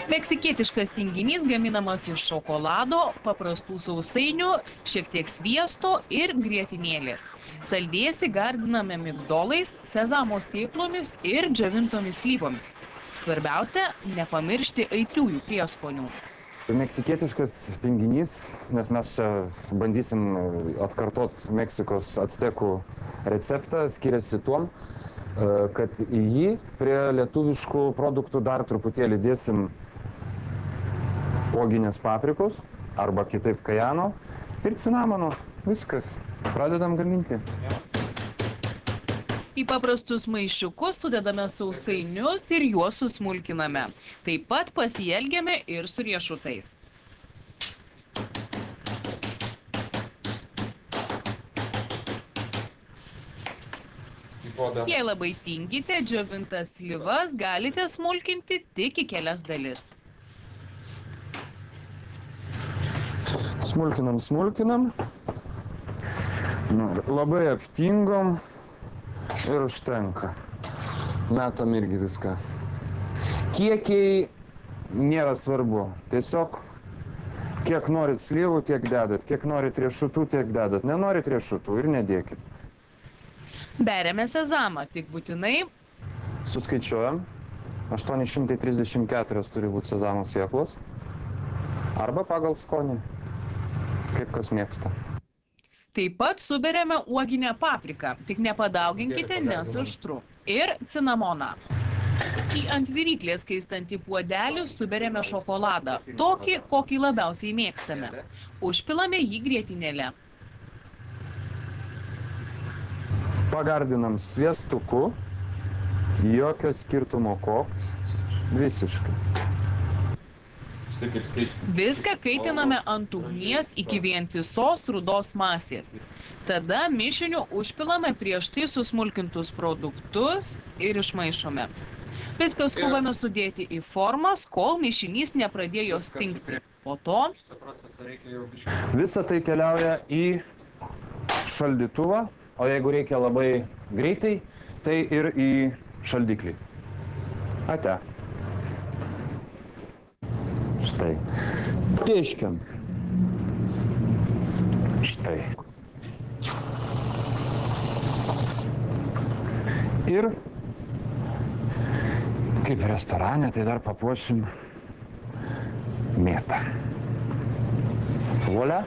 Meksikietiškas tinginys gaminamas iš šokolado, paprastų sausainių, šiek tiek sviesto ir grietinėlės. Saldėsį gardiname migdolais, sezamo sėklomis ir džiovintomis slyvomis. Svarbiausia – nepamiršti aitriųjų prieskonių. Meksikietiškas tinginys, nes mes čia bandysim atkartot Meksikos actekų receptą, skiriasi tuom, kad į jį prie lietuviškų produktų dar truputėlį dėsim uoginės paprikos, arba kitaip kajano ir cinamono. Viskas. Pradedam gaminti. Į paprastus maišiukus sudedame sausainius ir juos susmulkiname. Taip pat pasielgiame ir su riešutais. Jei labai tingite, džiovintas slyvas galite smulkinti tik į kelias dalis. Smulkinam. Labai aptingom. Ir užtenka. Metam irgi viską. Kiekiai nėra svarbu. Tiesiog, kiek norit slyvų, tiek dedat. Kiek norit riešutų, tiek dedat. Nenorit riešutų ir nedėkit. Beriame sezamą, tik būtinai. Suskaičiuojam. 834 turi būti sezamo sėklos. Arba pagal skonį. Kaip kas mėgsta. Taip pat suberiame uoginę papriką, tik nepadauginkite, nes aštru. Ir cinamoną. Į ant viryklės kaistantį puodelį suberiame šokoladą, tokį, kokį labiausiai mėgstame. Užpilame jį grietinėle. Pagardinam sviestuku, jokio skirtumo koks, visiškai. Viską kaitiname ant ugnies iki vientisos rudos masės. Tada mišiniu užpilame prieš tai susmulkintus produktus ir išmaišome. Viską skubame sudėti į formas, kol mišinys nepradėjo stingti. Po to visa tai keliauja į šaldytuvą, o jeigu reikia labai greitai, tai ir į šaldiklį. Ate. Štai. Pieškiam. Štai. Ir kaip restorane, tai dar papuošim mėtą. Volia.